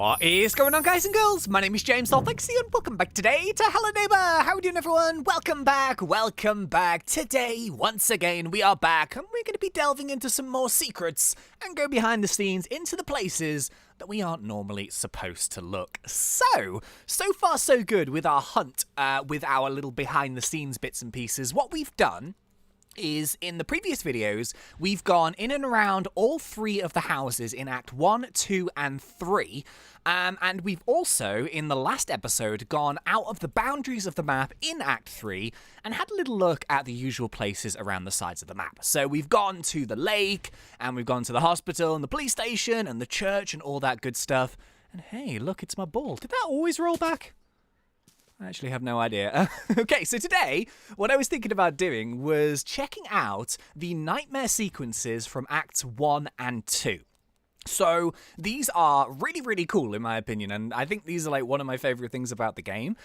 What is going on, guys and girls? My name is James Solthexy and welcome back today to Hello Neighbor. How are we doing, everyone? Welcome back. Today, once again, we are back and we're going to be delving into some more secrets and go behind the scenes into the places that we aren't normally supposed to look. So far so good with our hunt, with our little behind the scenes bits and pieces. What we've done is, in the previous videos, we've gone in and around all three of the houses in Act 1, 2, and 3. And we've also, in the last episode, gone out of the boundaries of the map in Act 3 and had a little look at the usual places around the sides of the map. So we've gone to the lake, and we've gone to the hospital, and the police station, and the church, and all that good stuff. And hey, look, it's my ball. Did that always roll back? I actually have no idea. Okay, so today, what I was thinking about doing was checking out the nightmare sequences from Acts 1 and 2. So these are really, really cool in my opinion, and I think these are like one of my favorite things about the game.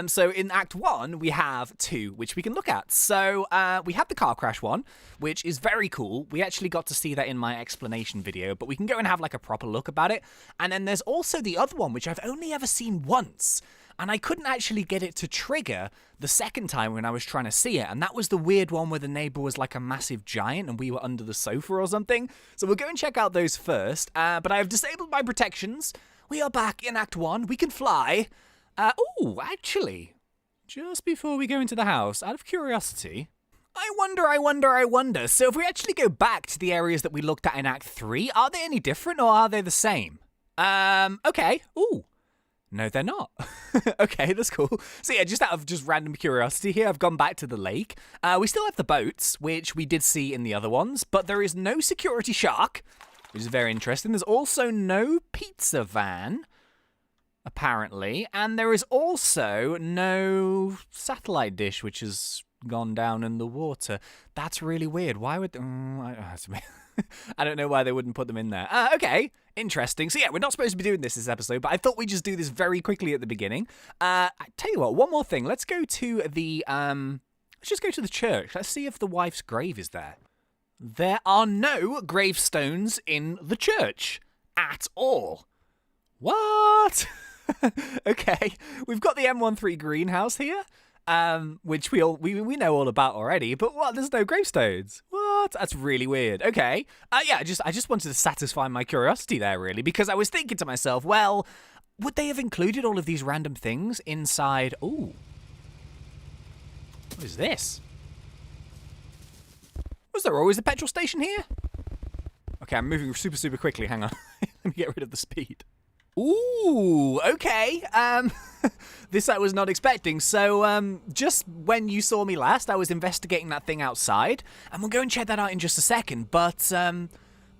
So in Act 1, we have 2, which we can look at. So we have the car crash one, which is very cool. We actually got to see that in my explanation video, but we can go and have like a proper look about it. And then there's also the other one, which I've only ever seen once. And I couldn't actually get it to trigger the second time when I was trying to see it. And that was the weird one where the neighbor was like a massive giant and we were under the sofa or something. So we'll go and check out those first. But I have disabled my protections. We are back in Act 1. We can fly. Actually, just before we go into the house, out of curiosity, I wonder. So if we actually go back to the areas that we looked at in Act 3, are they any different or are they the same? Okay. Ooh. No, they're not. Okay, that's cool. So yeah, just out of just random curiosity here, I've gone back to the lake. We still have the boats, which we did see in the other ones, but there is no security shark, which is very interesting. There's also no pizza van, apparently, and there is also no satellite dish, which has gone down in the water. That's really weird. Why would... I don't know why they wouldn't put them in there. Okay, interesting. So yeah, we're not supposed to be doing this episode, but I thought we'd just do this very quickly at the beginning. I tell you what, one more thing. Let's go to the, let's just go to the church. Let's see if the wife's grave is there. There are no gravestones in the church at all. What? Okay, we've got the M13 greenhouse here. Which we know all about already, but what? There's no gravestones. What? That's really weird. Okay. Yeah, I just wanted to satisfy my curiosity there, really, because I was thinking to myself, well, would they have included all of these random things inside? Ooh. What is this? Was there always a petrol station here? Okay, I'm moving super quickly. Hang on. Let me get rid of the speed. Ooh, okay. This I was not expecting. So, just when you saw me last, I was investigating that thing outside, and we'll go and check that out in just a second. But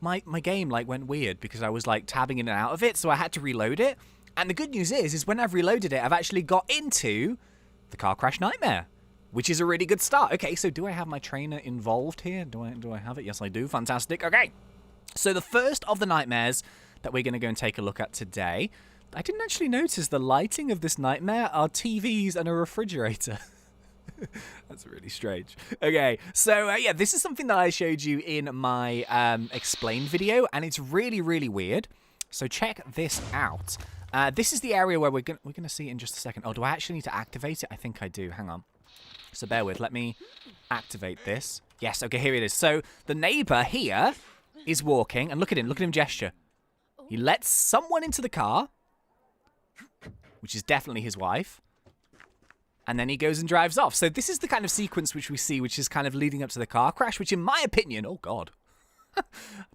my game like went weird because I was like tabbing in and out of it, so I had to reload it. And the good news is when I've reloaded it, I've actually got into the car crash nightmare, which is a really good start. Okay, so do I have my trainer involved here? Do I have it? Yes, I do. Fantastic. Okay. So the first of the nightmares that we're going to go and take a look at today. I didn't actually notice the lighting of this nightmare are TVs and a refrigerator. That's really strange. Okay, so yeah, this is something that I showed you in my explain video, and it's really, really weird. So check this out. This is the area where we're gonna see in just a second. Oh, do I actually need to activate it? I think I do. Hang on. So bear with. Let me activate this. Yes. Okay, here it is. So the neighbor here is walking, and look at him. Look at him gesture. He lets someone into the car, which is definitely his wife, and then he goes and drives off. So this is the kind of sequence which we see, which is kind of leading up to the car crash, which in my opinion, oh God, I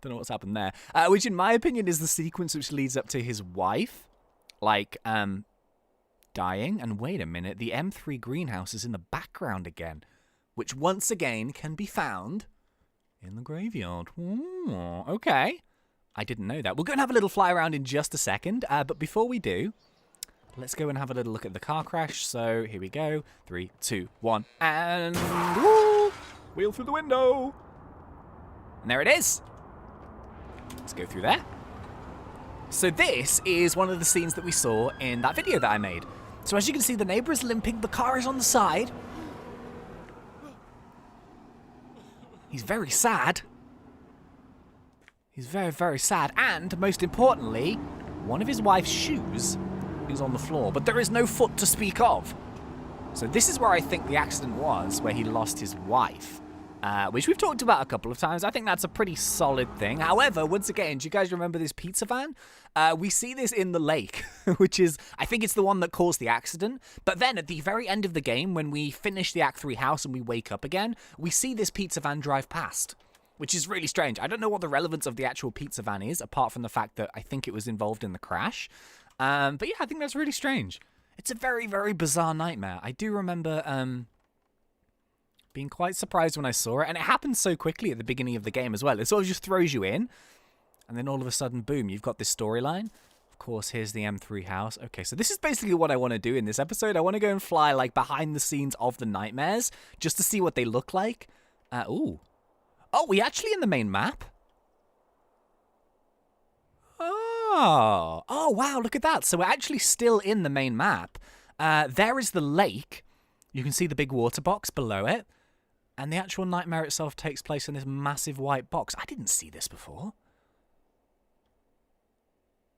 don't know what's happened there, which in my opinion is the sequence which leads up to his wife, like, dying. And wait a minute, the M3 greenhouse is in the background again, which once again can be found in the graveyard. Ooh, okay. I didn't know that. We'll go and have a little fly around in just a second, but before we do, let's go and have a little look at the car crash. So here we go. 3, 2, 1, and woo! Wheel through the window. And there it is. Let's go through there. So this is one of the scenes that we saw in that video that I made. So as you can see, the neighbor is limping. The car is on the side. He's very sad. He's very, very sad. And most importantly, one of his wife's shoes is on the floor, but there is no foot to speak of. So this is where I think the accident was, where he lost his wife. Which we've talked about a couple of times. I think that's a pretty solid thing. However, once again, do you guys remember this pizza van? We see this in the lake, which is, I think it's the one that caused the accident. But then at the very end of the game, when we finish the Act 3 house and we wake up again, we see this pizza van drive past, which is really strange. I don't know what the relevance of the actual pizza van is, apart from the fact that I think it was involved in the crash. But yeah, I think that's really strange. It's a very, very bizarre nightmare. I do remember being quite surprised when I saw it, and it happened so quickly at the beginning of the game as well. It sort of just throws you in, and then all of a sudden, boom, you've got this storyline. Of course, here's the M3 house. Okay, so this is basically what I want to do in this episode. I want to go and fly, like, behind the scenes of the nightmares, just to see what they look like. Ooh. Oh, we actually in the main map? Oh. Oh, wow, look at that. So we're actually still in the main map. There is the lake. You can see the big water box below it. And the actual nightmare itself takes place in this massive white box. I didn't see this before.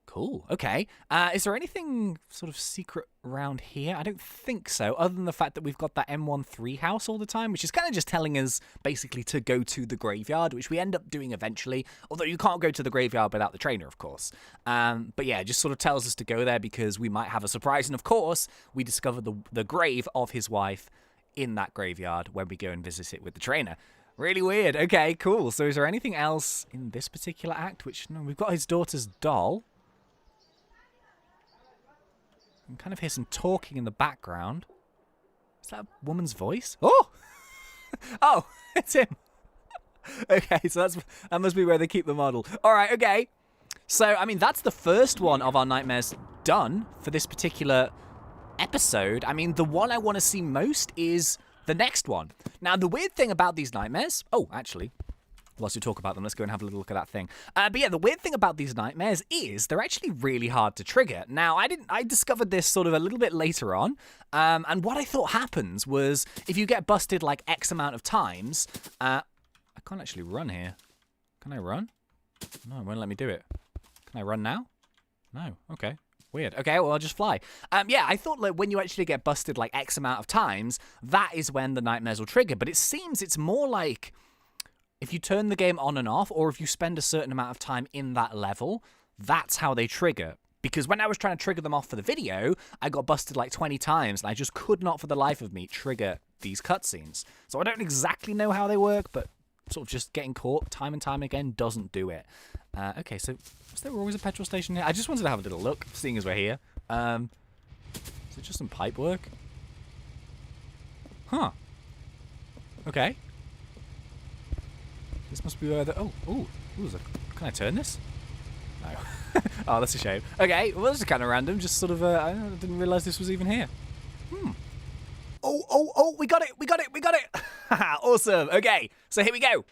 Cool. Okay. Is there anything sort of secret around here? I don't think so, other than the fact that we've got that M13 house all the time, which is kind of just telling us basically to go to the graveyard, which we end up doing eventually, although you can't go to the graveyard without the trainer, of course. But yeah, it just sort of tells us to go there because we might have a surprise. And of course, we discover the grave of his wife in that graveyard when we go and visit it with the trainer. Really weird. Okay, cool. So is there anything else in this particular act? Which, no, we've got his daughter's doll. I can kind of hear some talking in the background. Is that a woman's voice? Oh! Oh, it's him. Okay, so that must be where they keep the model. All right, okay. So, I mean, that's the first one of our nightmares done for this particular episode. I mean, the one I want to see most is the next one. Now, the weird thing about these nightmares... Oh, actually, whilst we talk about them, let's go and have a little look at that thing. But yeah, the weird thing about these nightmares is they're actually really hard to trigger. Now, I discovered this sort of a little bit later on, and what I thought happens was if you get busted like X amount of times... I can't actually run here. Can I run? No, it won't let me do it. Can I run now? No. Okay. Weird. Okay, well, I'll just fly. Yeah, I thought like when you actually get busted like X amount of times, that is when the nightmares will trigger. But it seems it's more like if you turn the game on and off, or if you spend a certain amount of time in that level, that's how they trigger. Because when I was trying to trigger them off for the video, I got busted like 20 times, and I just could not for the life of me trigger these cutscenes. So I don't exactly know how they work, but sort of just getting caught time and time again doesn't do it. Okay, so was there always a petrol station here? I just wanted to have a little look, seeing as we're here. Is it just some pipe work? Huh. Okay. This must be where the... Oh, can I turn this? No. Oh, that's a shame. Okay, well, this is kind of random. Just sort of, I didn't realize this was even here. Oh, we got it. Awesome. Okay, so here we go.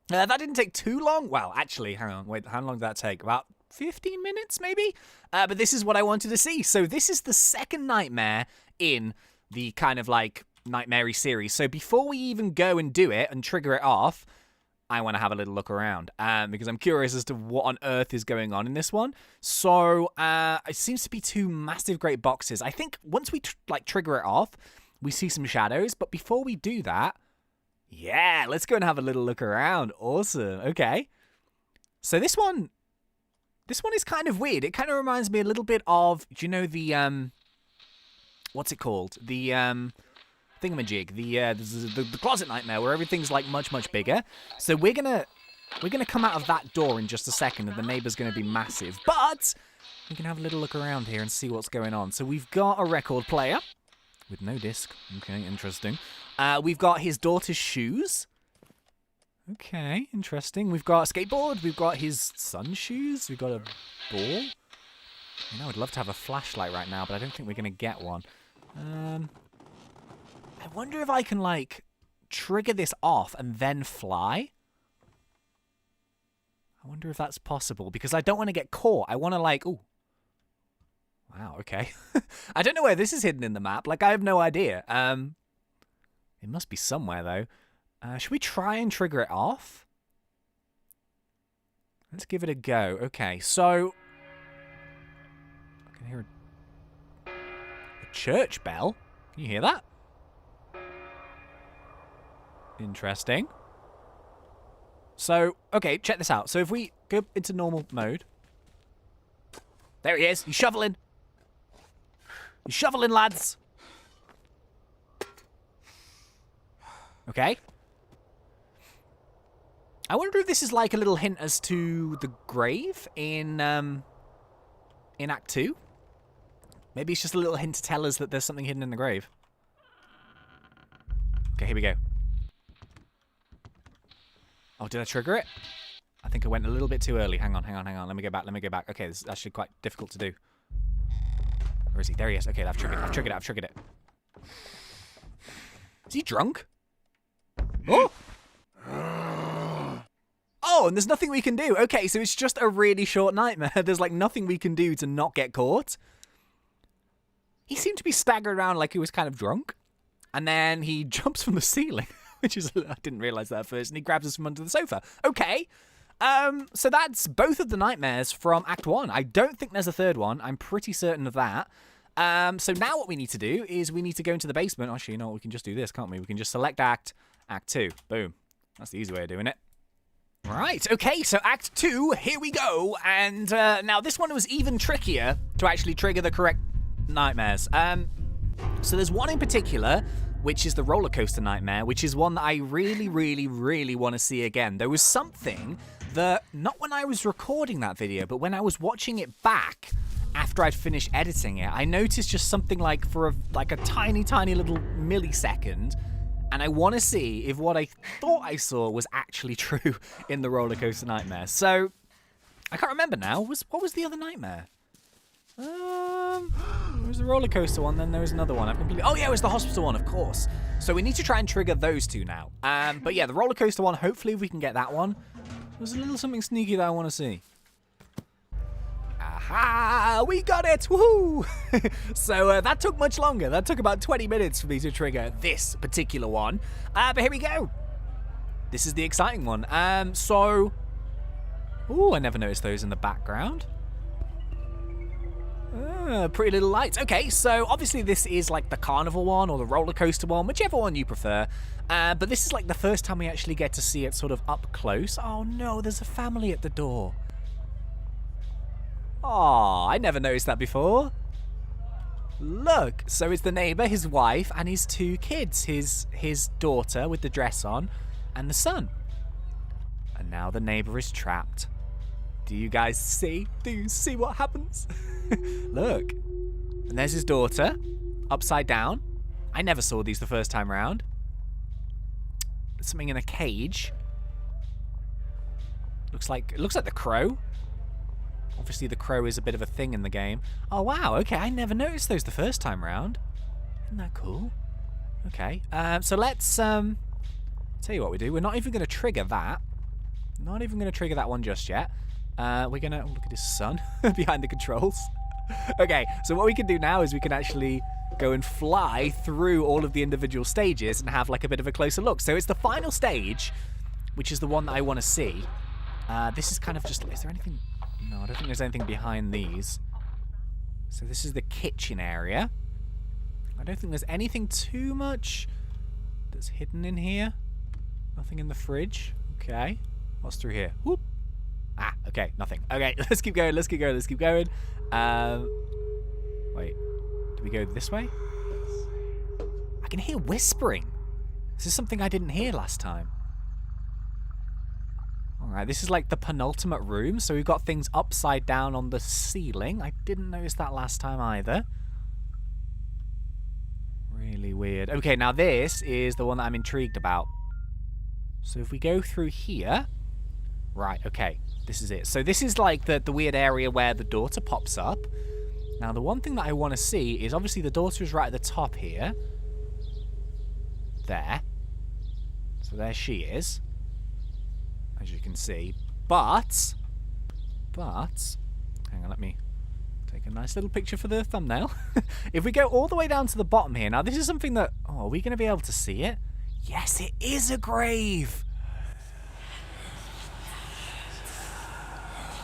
That didn't take too long. Well, actually, hang on. Wait, how long did that take? About 15 minutes, maybe? But this is what I wanted to see. So this is the second nightmare in the kind of like nightmare-y series. So before we even go and do it and trigger it off, I want to have a little look around because I'm curious as to what on earth is going on in this one. So it seems to be two massive great boxes. I think once we trigger it off, we see some shadows. But before we do that, yeah, let's go and have a little look around. Awesome. Okay. So this one is kind of weird. It kind of reminds me a little bit of, do you know the, what's it called? The, thingamajig, the closet nightmare where everything's like much bigger. So we're gonna come out of that door in just a second, and the neighbor's gonna be massive. But we can have a little look around here and see what's going on. So we've got a record player with no disc. Okay, interesting. We've got his daughter's shoes. Okay, interesting. We've got a skateboard. We've got his son's shoes. We've got a ball. You know, I'd love to have a flashlight right now, but I don't think we're gonna get one. I wonder if I can, like, trigger this off and then fly. I wonder if that's possible, because I don't want to get caught. I want to, like, ooh. Wow, okay. I don't know where this is hidden in the map. Like, I have no idea. It must be somewhere, though. Should we try and trigger it off? Let's give it a go. Okay, so hear a church bell. Can you hear that? Interesting. So, okay, check this out. So if we go into normal mode. There he is. He's shoveling. He's shoveling, lads. Okay. I wonder if this is like a little hint as to the grave in Act 2. Maybe it's just a little hint to tell us that there's something hidden in the grave. Okay, here we go. Oh, did I trigger it? I think I went a little bit too early. Hang on. Let me go back. Okay, this is actually quite difficult to do. Where is he? There he is. Okay, I've triggered it. Is he drunk? Oh! Oh, and there's nothing we can do. Okay, so it's just a really short nightmare. There's like nothing we can do to not get caught. He seemed to be staggering around like he was kind of drunk. And then he jumps from the ceiling, which is, I didn't realize that at first, and he grabs us from under the sofa. Okay. So that's both of the nightmares from Act 1. I don't think there's a third one. I'm pretty certain of that. So now what we need to do is we need to go into the basement. Actually, you know what? We can just do this, can't we? We can just select Act 2. Boom. That's the easy way of doing it. Right, okay, so Act 2, here we go. And now this one was even trickier to actually trigger the correct nightmares. So there's one in particular, which is the roller coaster nightmare, which is one that I really, really, really want to see again. There was something that, not when I was recording that video, but when I was watching it back after I'd finished editing it, I noticed just something like for a tiny, tiny little millisecond. And I want to see if what I thought I saw was actually true in the roller coaster nightmare. So, I can't remember now. What was the other nightmare? There was the roller coaster one, then there was another one. Oh yeah, it was the hospital one, of course. So we need to try and trigger those two now. But yeah, the roller coaster one, hopefully we can get that one. There's a little something sneaky that I want to see. Aha! We got it! Woohoo! So that took much longer. That took about 20 minutes for me to trigger this particular one. But here we go. This is the exciting one. Ooh, I never noticed those in the background. Pretty little lights. Okay, so obviously this is like the carnival one or the roller coaster one, whichever one you prefer. But this is like the first time we actually get to see it sort of up close. Oh no, there's a family at the door. Oh, I never noticed that before. Look, so it's the neighbor, his wife, and his two kids. His daughter with the dress on, and the son. And now the neighbor is trapped. Do you guys see? Do you see what happens? Look. And there's his daughter, upside down. I never saw these the first time around. There's something in a cage. Looks like the crow. Obviously, the crow is a bit of a thing in the game. Oh, wow. Okay, I never noticed those the first time round. Isn't that cool? Okay. So let's tell you what we do. We're not even going to trigger that. Not even going to trigger that one just yet. We're going to... look at his son behind the controls. Okay, so what we can do now is we can actually go and fly through all of the individual stages and have like a bit of a closer look. So it's the final stage, which is the one that I want to see. This is kind of just... is there anything... no, I don't think there's anything behind these. So this is the kitchen area. I don't think there's anything too much that's hidden in here. Nothing in the fridge. Okay. What's through here? Whoop. Ah, okay, nothing. Okay, let's keep going, let's keep going. Wait. Do we go this way? I can hear whispering. This is something I didn't hear last time. Alright, this is like the penultimate room, so we've got things upside down on the ceiling. I didn't notice that last time either. Really weird. Okay, now this is the one that I'm intrigued about. So if we go through here... right, okay, this is it. So this is like the weird area where the daughter pops up. Now the one thing that I want to see is obviously the daughter is right at the top here. There. So there she is. As you can see. But, hang on, let me take a nice little picture for the thumbnail. If we go all the way down to the bottom here, now this is something that, oh, are we going to be able to see it? Yes, it is a grave.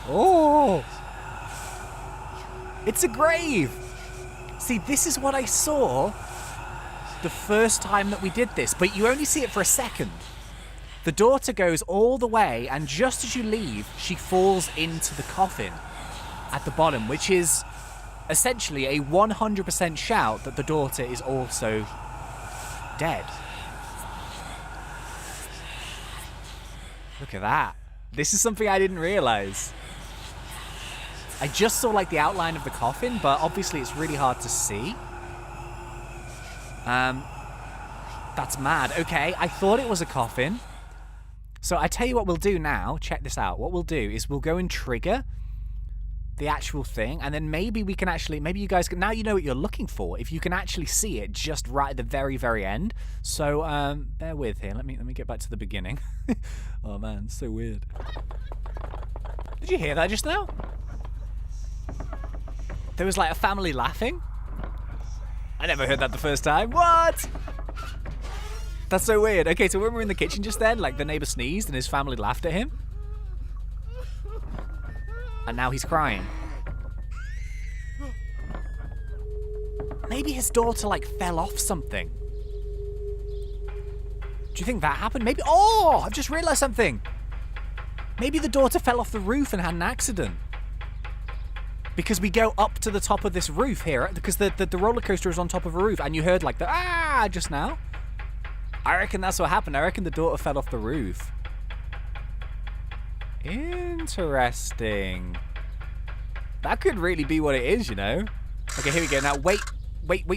Oh. It's a grave. See, this is what I saw the first time that we did this, but you only see it for a second. The daughter goes all the way, and just as you leave, she falls into the coffin at the bottom, which is essentially a 100% shout that the daughter is also dead. Look at that. This is something I didn't realize. I just saw like the outline of the coffin, but obviously it's really hard to see. That's mad. Okay, I thought it was a coffin. So I tell you what we'll do now. Check this out. What we'll do is we'll go and trigger the actual thing, and then maybe we can actually, maybe you guys can, now you know what you're looking for, if you can actually see it just right at the very, very end. So, bear with here. Let me get back to the beginning. Oh man, it's so weird. Did you hear that just now? There was like a family laughing. I never heard that the first time. What? That's so weird. Okay, so when we were in the kitchen just then, like the neighbor sneezed and his family laughed at him. And now he's crying. Maybe his daughter like fell off something. Do you think that happened? Maybe. Oh, I've just realized something. Maybe the daughter fell off the roof and had an accident. Because we go up to the top of this roof here, because the roller coaster is on top of a roof, and you heard like the ah just now. I reckon that's what happened. I reckon the daughter fell off the roof. Interesting. That could really be what it is, you know. Okay, here we go. Now wait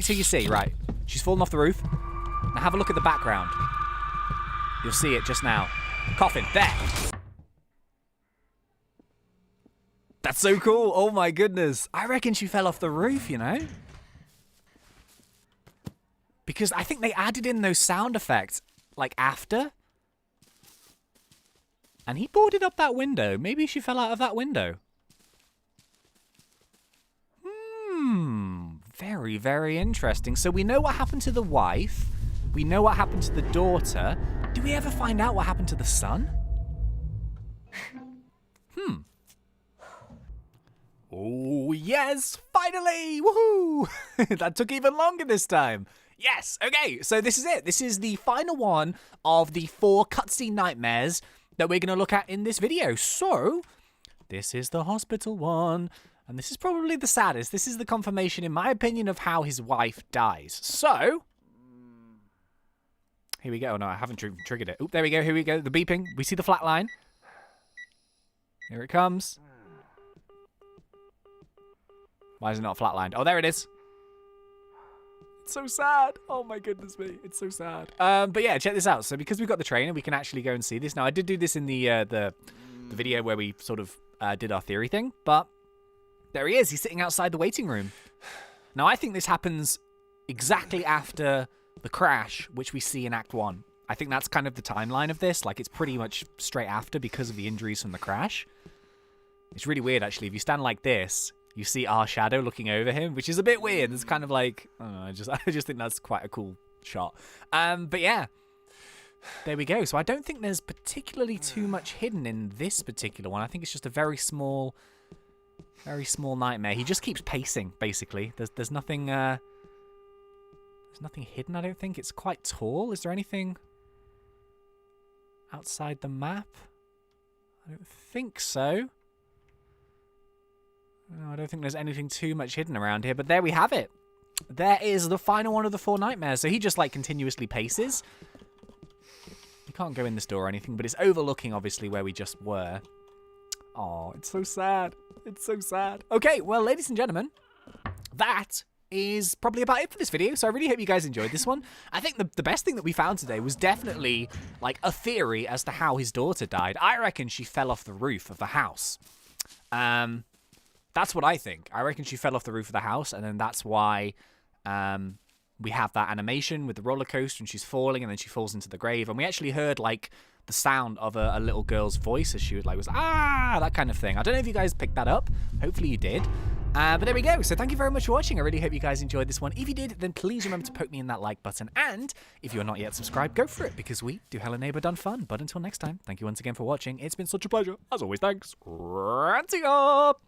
till you see. Right, she's fallen off the roof. Now have a look at the background. You'll see it just now. Coffin there. That's so cool. Oh my goodness. I reckon she fell off the roof, you know. Because I think they added in those sound effects like after. And he boarded up that window. Maybe she fell out of that window. Very, very interesting. So we know what happened to the wife. We know what happened to the daughter. Do we ever find out what happened to the son? Oh, yes, finally! Woohoo! That took even longer this time. Yes, okay, so this is it. This is the final one of the 4 cutscene nightmares that we're going to look at in this video. So, this is the hospital one, and this is probably the saddest. This is the confirmation, in my opinion, of how his wife dies. So, here we go. No, I haven't triggered it. Oop, there we go, here we go. The beeping. We see the flat line. Here it comes. Why is it not flatlined? Oh, there it is. It's so sad. Oh my goodness me. It's so sad. But yeah, check this out. So because we've got the trainer, we can actually go and see this. Now, I did do this in the video where we sort of did our theory thing, but there he is. He's sitting outside the waiting room. Now, I think this happens exactly after the crash, which we see in Act 1. I think that's kind of the timeline of this. Like, it's pretty much straight after because of the injuries from the crash. It's really weird, actually. If you stand like this, you see our shadow looking over him, which is a bit weird. It's kind of like, I don't know, I just think that's quite a cool shot. But yeah, there we go. So I don't think there's particularly too much hidden in this particular one. I think it's just a very small nightmare. He just keeps pacing, basically. There's nothing, there's nothing hidden, I don't think. It's quite tall. Is there anything outside the map? I don't think so. No, I don't think there's anything too much hidden around here, but there we have it. There is the final one of the 4 nightmares. So he just, like, continuously paces. You can't go in this door or anything, but it's overlooking, obviously, where we just were. Oh, it's so sad. It's so sad. Okay, well, ladies and gentlemen, that is probably about it for this video. So I really hope you guys enjoyed this one. I think the best thing that we found today was definitely, like, a theory as to how his daughter died. I reckon she fell off the roof of the house. That's what I think. I reckon she fell off the roof of the house, and then that's why we have that animation with the roller coaster, and she's falling, and then she falls into the grave. And we actually heard, like, the sound of a little girl's voice as she was, like, that kind of thing. I don't know if you guys picked that up. Hopefully you did. But there we go. So thank you very much for watching. I really hope you guys enjoyed this one. If you did, then please remember to poke me in that like button. And if you're not yet subscribed, go for it, because we do Hello Neighbor Done Fun. But until next time, thank you once again for watching. It's been such a pleasure. As always, thanks. Ranting up!